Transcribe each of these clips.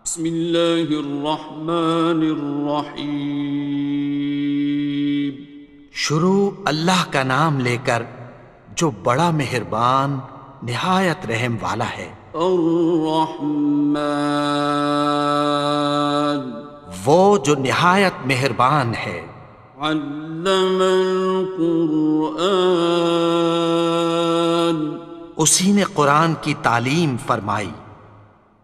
بسم اللہ الرحمن الرحیم۔ شروع اللہ کا نام لے کر جو بڑا مہربان نہایت رحم والا ہے۔ الرحمن، وہ جو نہایت مہربان ہے۔ علم القرآن، اسی نے قرآن کی تعلیم فرمائی۔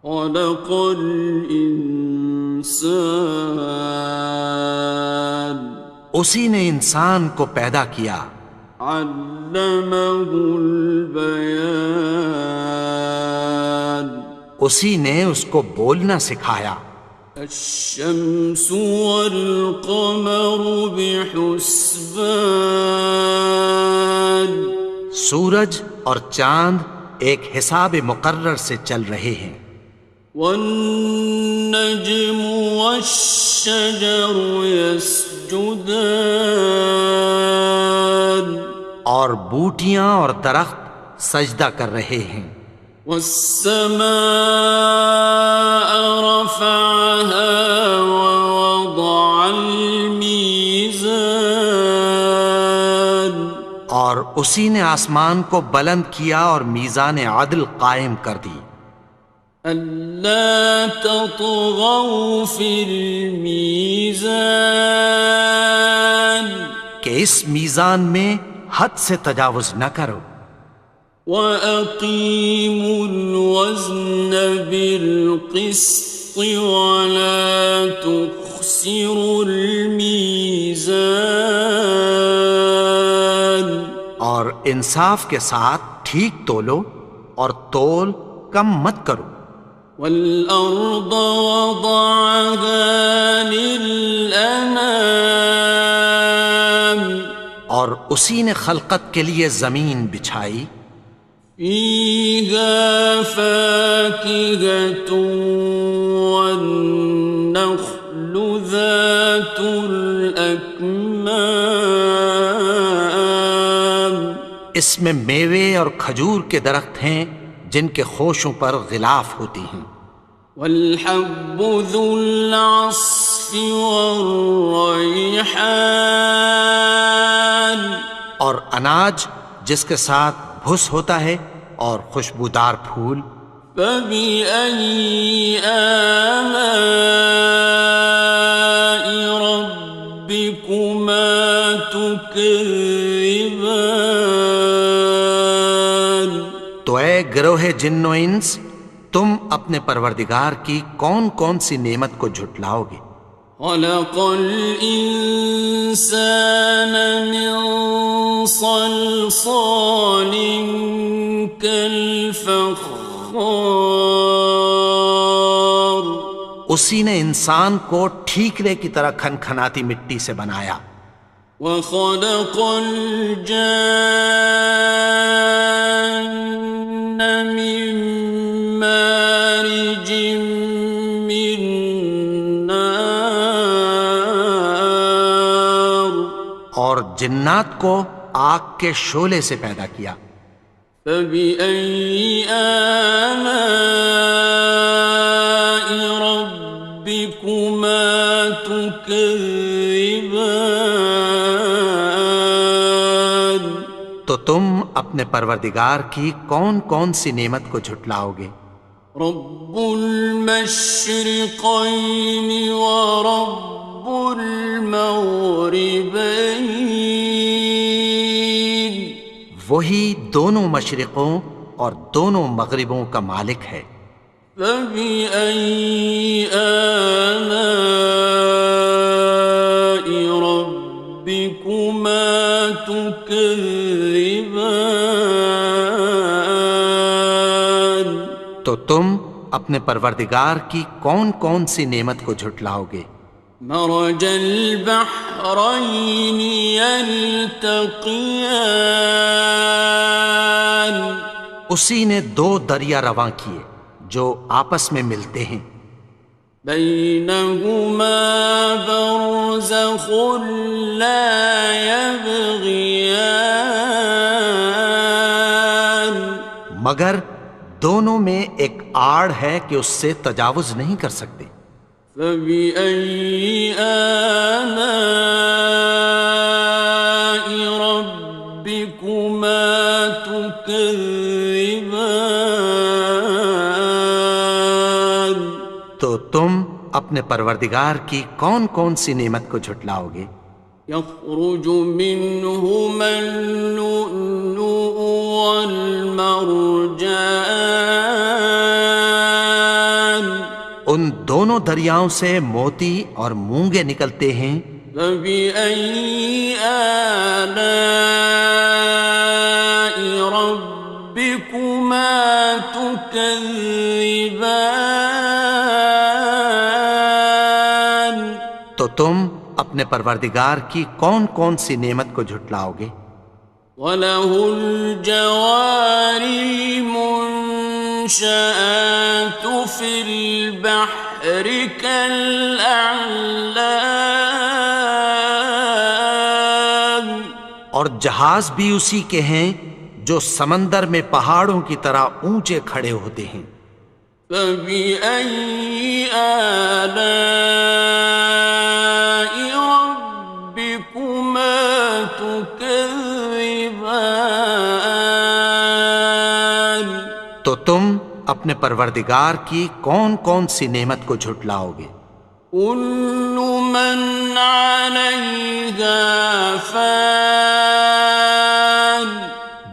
خلق الانسان، اسی نے انسان کو پیدا کیا۔ علمہ البیان، اسی نے اس کو بولنا سکھایا۔ الشمس والقمر بحسبان، سورج اور چاند ایک حساب مقرر سے چل رہے ہیں۔ والنجم والشجر يسجدان، اور بوٹیاں اور درخت سجدہ کر رہے ہیں۔ والسماء رفعها ووضع الميزان، اور اسی نے آسمان کو بلند کیا اور میزان عدل قائم کر دی۔ ألا تطغوا في الميزان، کہ اس میزان میں حد سے تجاوز نہ کرو۔ وَأَقِيمُوا الْوَزْنَ بِالْقِسْطِ وَلَا تُخْسِرُوا الْمِيزَانَ، اور انصاف کے ساتھ ٹھیک تولو اور تول کم مت کرو۔ وَالْأَرْضَ وَضَعَهَا لِلْأَنَامِ، اور اسی نے خلقت کے لیے زمین بچھائی۔ فِيهَا فَاكِهَةٌ وَالنَّخْلُ ذَاتُ الْأَكْمَامِ، اس میں میوے اور کھجور کے درخت ہیں جن کے خوشوں پر غلاف ہوتی ہیں۔ وَالْحَبُّ ذُو الْعَصْفِ وَالرَّيْحَانِ، اور اناج جس کے ساتھ بھس ہوتا ہے اور خوشبودار پھول۔ فَبِأَيِّ آلَاءِ رَبِّكُمَا تُكَذِّبَانِ، تو اے گروہ جن و انس، تم اپنے پروردگار کی کون کون سی نعمت کو جھٹلاؤ گے؟ خَلَقَ الْإِنسَانَ مِنْ صَلْصَالٍ كَالْفَخَّارِ، اسی نے انسان کو ٹھیکرے کی طرح کھنکھناتی مٹی سے بنایا۔ وَخَلَقَ الْجَانَّ مِن مَّارِجٍ مِّن نَّارٍ، اور جنات کو آگ کے شعلے سے پیدا کیا۔ فَبِأَيِّ آلَاءِ رَبِّكُمَا تُكَذِّبَانِ، تو تم اپنے پروردگار کی کون کون سی نعمت کو جھٹلاؤ گے؟ رب المشرقين ورب المغربين، وہی دونوں مشرقوں اور دونوں مغربوں کا مالک ہے۔ فبأي آلاء ربكما تكذبان، تو تم اپنے پروردگار کی کون کون سی نعمت کو جھٹلاؤ گے؟ مرج البحرين يلتقيان، اسی نے دو دریا رواں کیے جو آپس میں ملتے ہیں۔ بينهما برزخ لا يبغيان، مگر دونوں میں ایک آڑ ہے کہ اس سے تجاوز نہیں کر سکتے۔ فبأي آلاء ربكما تكذبان؟ تو تم اپنے پروردگار کی کون کون سی نعمت کو جھٹلاؤ گے؟ يخرج منهما اللؤلؤ والمرجان، ان دونوں دریاؤں سے موتی اور مونگے نکلتے ہیں۔ فبأي آلاء ربكما تكذبان؟ تو تم اپنے پروردگار کی کون کون سی نعمت کو جھٹلاؤ گے؟ وَلَهُ الْجَوَارِ الْمُنشَآتُ فِي الْبَحْرِ كَالْأَعْلَامِ، اور جہاز بھی اسی کے ہیں جو سمندر میں پہاڑوں کی طرح اونچے کھڑے ہوتے ہیں۔ فَبِأَيِّ آلَاءِ رَبِّكُمَا تُكَذِّبَانِ؟ تو تم اپنے پروردگار کی کون کون سی نعمت کو جھٹلاؤ گے؟ كُلُّ مَنْ عَلَيْهَا فَانٍ،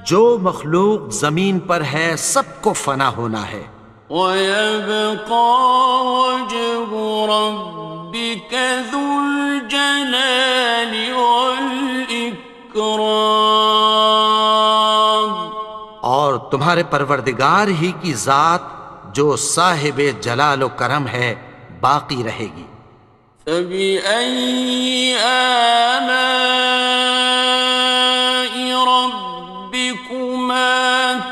جو مخلوق زمین پر ہے سب کو فنا ہونا ہے۔ وَيَبْقَى وَجْهُ رَبِّكَ ذُو الْجَلَالِ وَالْإِكْرَامِ، اور تمہارے پروردگار ہی کی ذات جو صاحب جلال و کرم ہے باقی رہے گی۔ فَبِأَيِّ آلَاءِ رَبِّكُمَا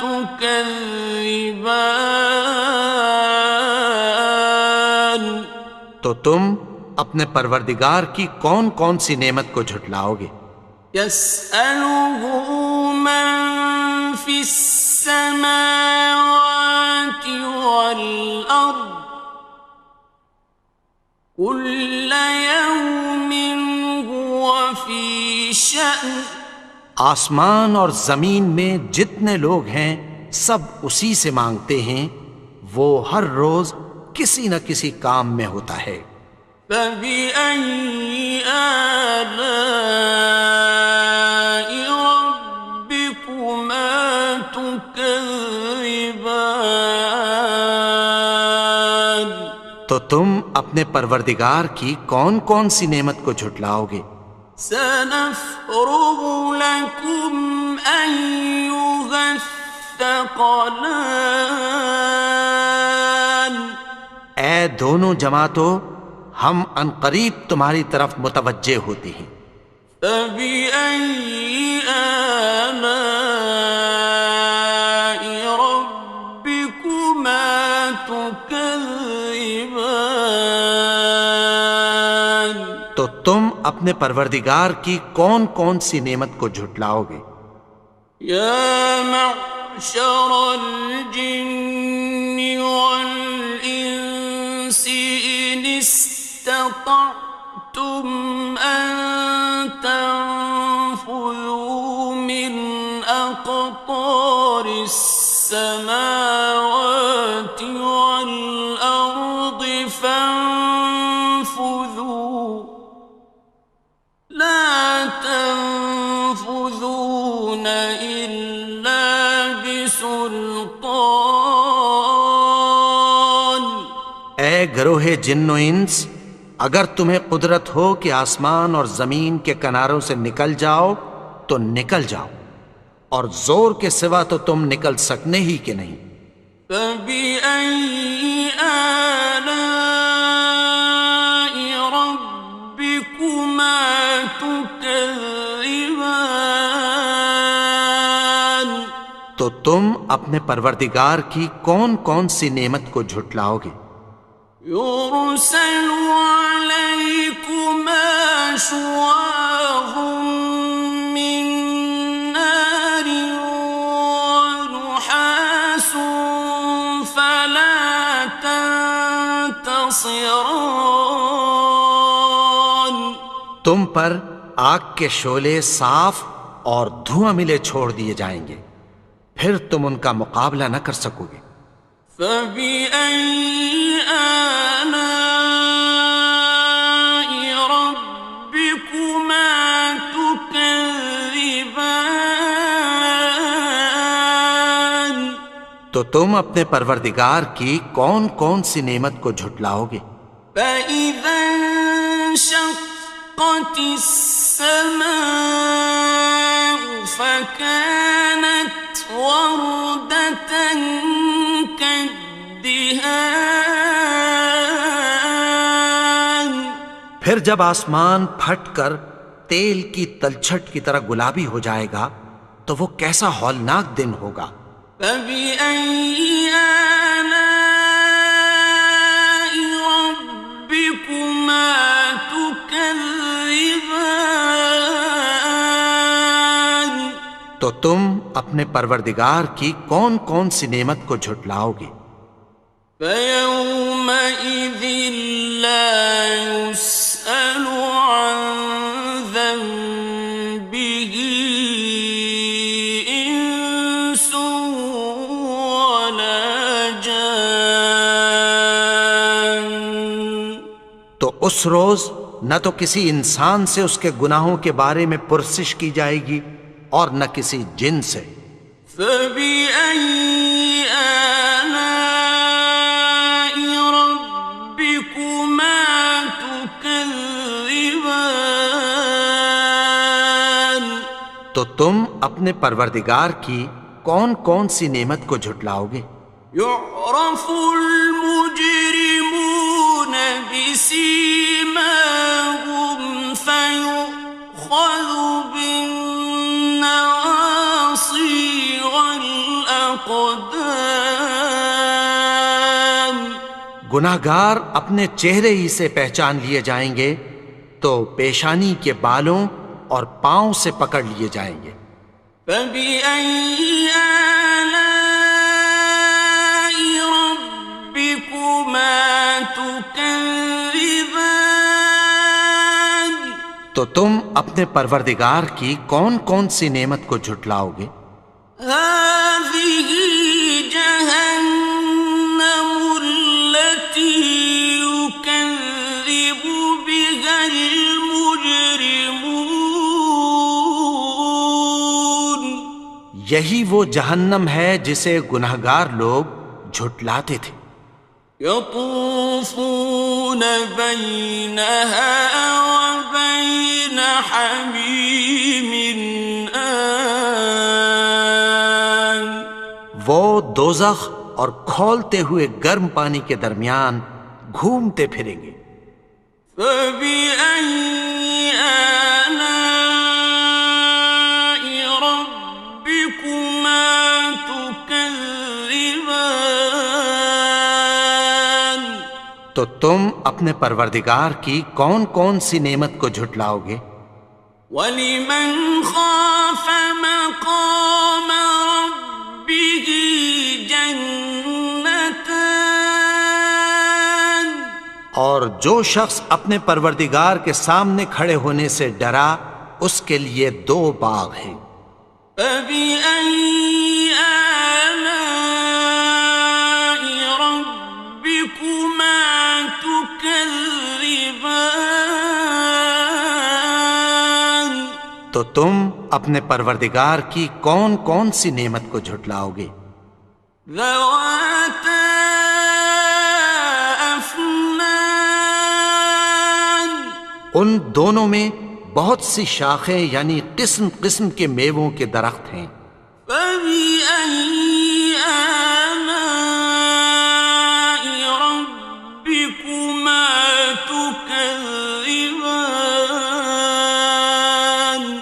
تُكَذِّبَانِ؟ تو تم اپنے پروردگار کی کون کون سی نعمت کو جھٹلاؤ گے؟ يَسْأَلُهُ مَن فِي السَّمَاوَاتِ وَالْأَرْضِ كُلَّ يَوْمٍ هُوَ فِي شَأْنٍ، آسمان اور زمین میں جتنے لوگ ہیں سب اسی سے مانگتے ہیں، وہ ہر روز کسی نہ کسی کام میں ہوتا ہے۔ فَبِأَيِّ آلَاءِ رَبِّكُمَا تُكَذِّبَانِ؟ تو تم اپنے پروردگار کی کون کون سی نعمت کو جھٹلاؤ گے؟ سَنَفْرُغُ لَكُمْ أَيُّهَ الثَّقَلَانِ، اے دونوں جماعتوں، ہم عنقریب تمہاری طرف متوجہ ہوتے ہیں۔ فَبِأَيِّ آلَاءِ رَبِّكُمَا تُكَذِّبَانِ؟ تو تم اپنے پروردگار کی کون کون سی نعمت کو جھٹلاؤ گے؟ يَا مَعْشَرَ الْجِنِّ وَالْإِنسِ إِنِ اسْتَطَعْتُمْ أَن تَنفُذُوا مِنْ أَقْطَارِ السَّمَاوَاتِ وَالْأَرْضِ فَانفُذُوا لَا تَنفُذُونَ إِلَّا بِسُلْطَانٍ۔ اے گروہ جن و انس، اگر تمہیں قدرت ہو کہ آسمان اور زمین کے کناروں سے نکل جاؤ تو نکل جاؤ، اور زور کے سوا تو تم نکل سکنے ہی کہ نہیں۔ فَبِأَيِّ آلَاءِ رَبِّكُمَا تُكَذِّبَانِ؟ تو تم اپنے پروردگار کی کون کون سی نعمت کو جھٹلاؤ گے؟ يُرْسَلُ عَلَيْكُمَا شُوَاظٌ مِّن نَّارٍ وَنُحَاسٌ تم پر آگ کے شعلے صاف اور دھواں ملے چھوڑ دیے جائیں گے، پھر تم ان کا مقابلہ نہ کر سکو گے۔ فَبِأَيِّ آلَاءِ رَبِّكُمَا تُكَذِّبَانِ؟ تو تم اپنے پروردگار کی کون کون سی نعمت کو جھٹلاؤ گے؟ فَإِذَا انشَقَّتِ السَّمَاءُ فَكَانَتْ وَرْدَةً كَالدِّهَانِ، پھر جب آسمان پھٹ کر تیل کی تلچھٹ کی طرح گلابی ہو جائے گا تو وہ کیسا ہولناک دن ہوگا۔ فَبِأَيِّ آلَاءِ رَبِّكُمَا تُكَذِّبَانِ؟ تو تم اپنے پروردگار کی کون کون سی نعمت کو جھٹلاؤ گے؟ فَيَوْمَئِذٍ لَا يُسْأَلُ عَنْ ذَنبِهِ إِنسٌ وَلَا جَانٌّ۔ تو اس روز نہ تو کسی انسان سے اس کے گناہوں کے بارے میں پرسش کی جائے گی اور نہ کسی جن سے۔ فَبِأَيِّ آلَاءِ رَبِّكُمَا تُكَذِّبَانِ؟ تو تم اپنے پروردگار کی کون کون سی نعمت کو جھٹلاؤ گے؟ يُعْرَفُ الْمُجْرِمُونَ بِسِيمَاهُمْ فَيُؤْخَذُ بِالنَّوَاصِي وَالْأَقْدَامِ۔ گناہگار اپنے چہرے ہی سے پہچان لیے جائیں گے تو پیشانی کے بالوں اور پاؤں سے پکڑ لیے جائیں گے۔ فَبِأَيِّ آلَاءِ رَبِّكُمَا تُكَذِّبَانِ؟ تو تم اپنے پروردگار کی کون کون سی نعمت کو جھٹلاؤ گے؟ هَٰذِهِ جَهَنَّمُ الَّتِي يُكَذِّبُ بِهَا الْمُجْرِمُونَ۔ یہی وہ جہنم ہے جسے گناہگار لوگ جھٹلاتے تھے۔ يَطُوفُونَ بَيْنَهَا وَبَيْنَ حَمِيمٍ آنٍ۔ وہ دوزخ اور کھولتے ہوئے گرم پانی کے درمیان گھومتے پھریں گے۔ فَبِأَيِّ آلَاءِ رَبِّكُمَا تُكَذِّبَانِ؟ تو تم اپنے پروردگار کی کون کون سی نعمت کو جھٹلاؤ گے؟ وَلِمَنْ خَافَ مَقَامَ رَبِّهِ جَنَّتَانِ؟ اور جو شخص اپنے پروردگار کے سامنے کھڑے ہونے سے ڈرا اس کے لیے دو باغ ہیں۔ فَبِأَيِّ آلَاءِ رَبِّكُمَا تُكَذِّبَانِ؟ تو تم اپنے پروردگار کی کون کون سی نعمت کو جھٹلاؤ گے؟ ذَوَاتَا أَفْنَانٍ؟ ان دونوں میں بہت سی شاخیں یعنی قسم قسم کے میووں کے درخت ہیں۔ فَبِأَيِّ آلَاءِ رَبِّكُمَا تُكَذِّبَانِ؟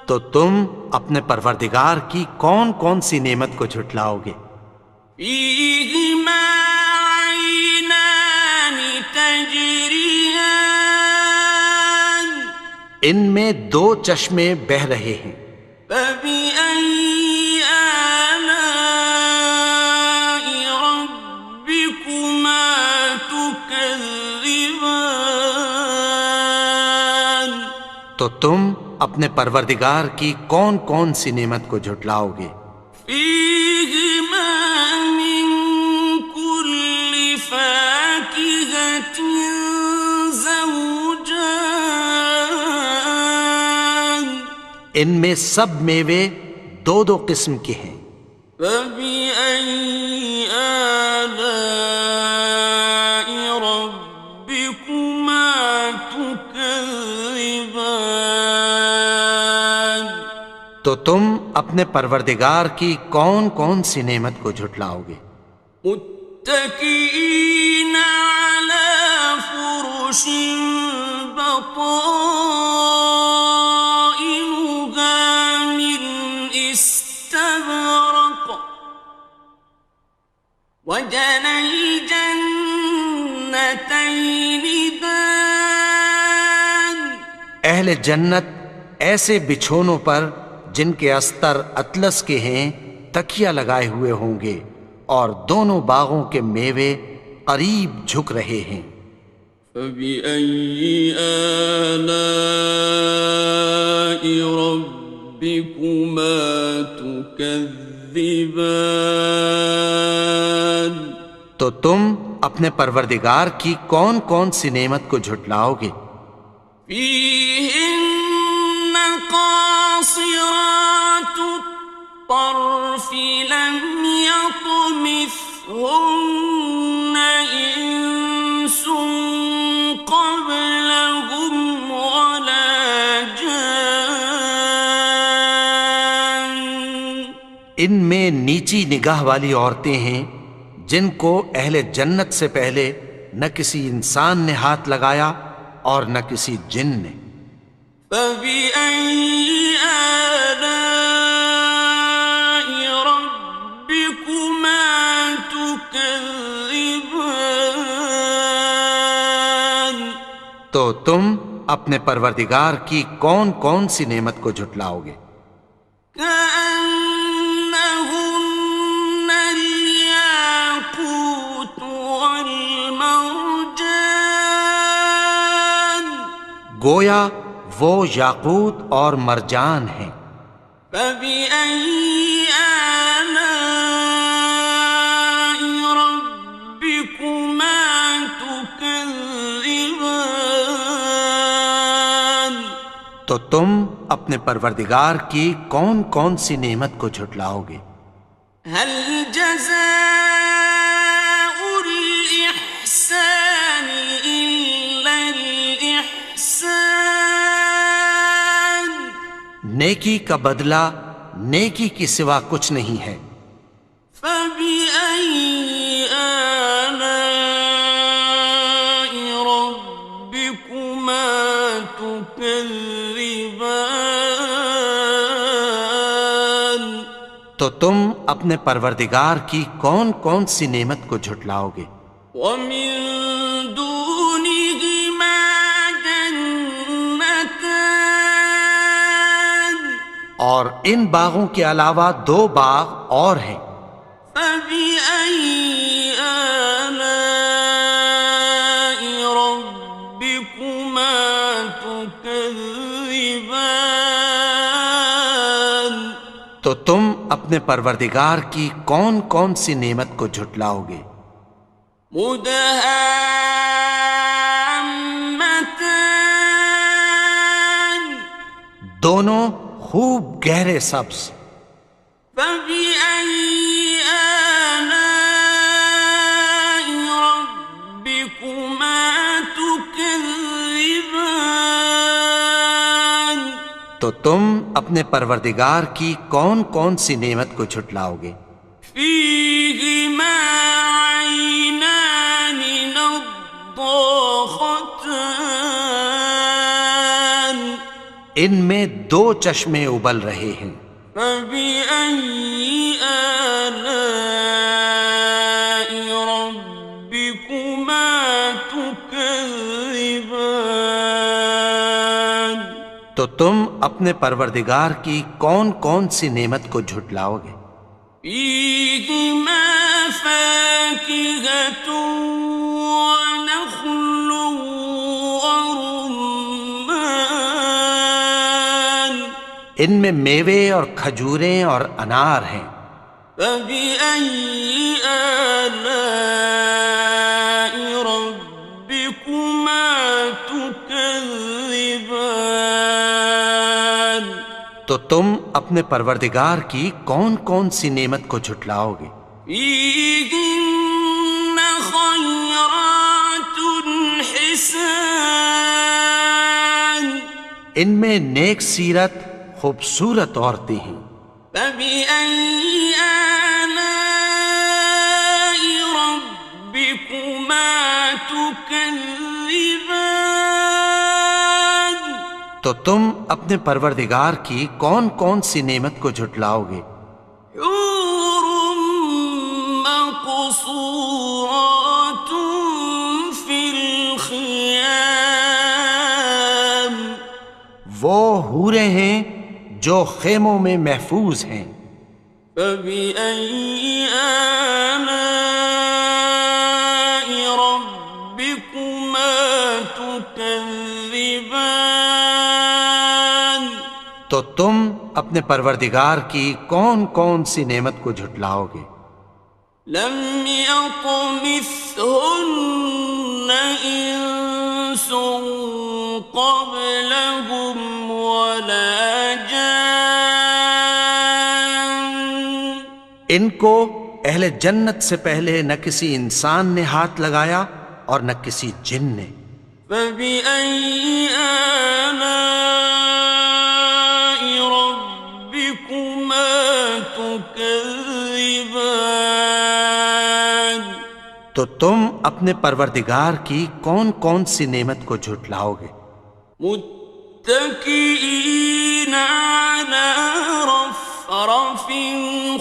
تو تم اپنے پروردگار کی کون کون سی نعمت کو جھٹلاؤ گے؟ فِيهِمَا عَيْنَانِ تَجْرِيَانِ؟ ان میں دو چشمے بہہ رہے ہیں۔ فَبِأَيِّ آلَاءِ رَبِّكُمَا تُكَذِّبَانِ؟ تو تم اپنے پروردگار کی کون کون سی نعمت کو جھٹلاؤ گے؟ فیہما من کل فاکہۃ زوجان، ان میں سب میوے دو دو قسم کے ہیں۔ فبأي آلاء ربكما تكذبان، تو تم اپنے پروردگار کی کون کون سی نعمت کو جھٹلاؤ گے؟ متكئين على فرش بطائنها من استبرق، وجنى الجنتين دان، اہل جنت ایسے بچھونوں پر جن کے استر اطلس کے ہیں تکیہ لگائے ہوئے ہوں گے، اور دونوں باغوں کے میوے قریب جھک رہے ہیں۔ فبأي آلاء ربكما تكذبان، تو تم اپنے پروردگار کی کون کون سی نعمت کو جھٹلاؤ گے؟ فيهن قاصرات الطرف لم يطمثهن إنس قبلهم ولا جان، ان میں نیچی نگاہ والی عورتیں ہیں جن کو اہل جنت سے پہلے نہ کسی انسان نے ہاتھ لگایا اور نہ کسی جن نے۔ فبأي آلاء ربكما تكذبان، تو تم اپنے پروردگار کی کون کون سی نعمت کو جھٹلاؤ گے؟ كأنهن الياقوت والمرجان، گویا وہ یاقوت اور مرجان ہیں۔ فبأي آلاء ربكما تكذبان، تو تم اپنے پروردگار کی کون کون سی نعمت کو جھٹلاؤ گے؟ هل جزاء الإحسان إلا الإحسان، نیکی کا بدلہ نیکی کی سوا کچھ نہیں ہے۔ فبأي آلاء ربكما تكذبان، تو تم اپنے پروردگار کی کون کون سی نعمت کو جھٹلاؤ گے؟ ومن دونهما جنتان، اور ان باغوں کے علاوہ دو باغ اور ہیں۔ فبأي آلاء ربكما تكذبان، تو تم اپنے پروردگار کی کون کون سی نعمت کو جھٹلاؤ گے؟ مدهامتان، دونوں خوب گہرے سبز۔ فبأي آلاء ربكما تكذبان، تو تم اپنے پروردگار کی کون کون سی نعمت کو جھٹلاؤ گے؟ فيهما عينان نضاختان، ان میں دو چشمے ابل رہے ہیں۔ فبأي آلاء ربكما تكذبان، تو تم اپنے پروردگار کی کون کون سی نعمت کو جھٹلاؤ گے؟ فيهما فاكهة ونخل ورمان، ان میں میوے اور کھجوریں اور انار ہیں۔ فبأي آلاء ربكما تكذبان؟ تو تم اپنے پروردگار کی کون کون سی نعمت کو جھٹلاؤ گے؟ فيهن خيرات حسان، ان میں نیک سیرت خوبصورت عورتیں ہیں۔ فبأي آلاء ربكما تكذبان؟ تو تم اپنے پروردگار کی کون کون سی نعمت کو جھٹلاؤ گے؟ حور مقصورات في الخيام، وہ حوریں ہیں جو خیموں میں محفوظ ہیں۔ فبأي آلاء ربكما تكذبان؟ تو تم اپنے پروردگار کی کون کون سی نعمت کو جھٹلاؤ گے؟ لم يطمثهن إنس قبلهم ولا جان، ان کو اہل جنت سے پہلے نہ کسی انسان نے ہاتھ لگایا اور نہ کسی جن نے۔ فبأي آلاء ربكما تكذبان؟ تو تم اپنے پروردگار کی کون کون سی نعمت کو جھٹلاؤ گے؟ متكئين على رفرف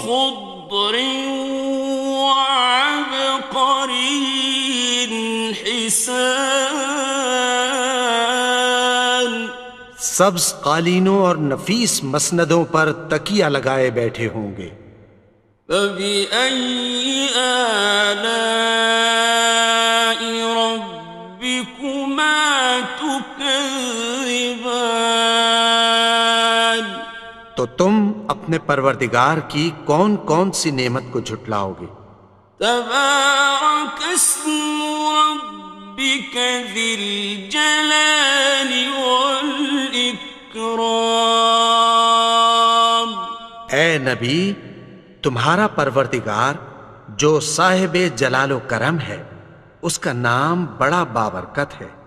خضر وعبقري حسان، سبز قالینوں اور نفیس مسندوں پر تکیہ لگائے بیٹھے ہوں گے۔ فبأي آلاء ربكما تكذبان؟ تو تم اپنے پروردگار کی کون کون سی نعمت کو جھٹلاؤ گے؟ تبارك اسم ربك ذي الجلال والإكرام۔ اے نبی، تمہارا پروردگار جو صاحب جلال و کرم ہے، اس کا نام بڑا بابرکت ہے۔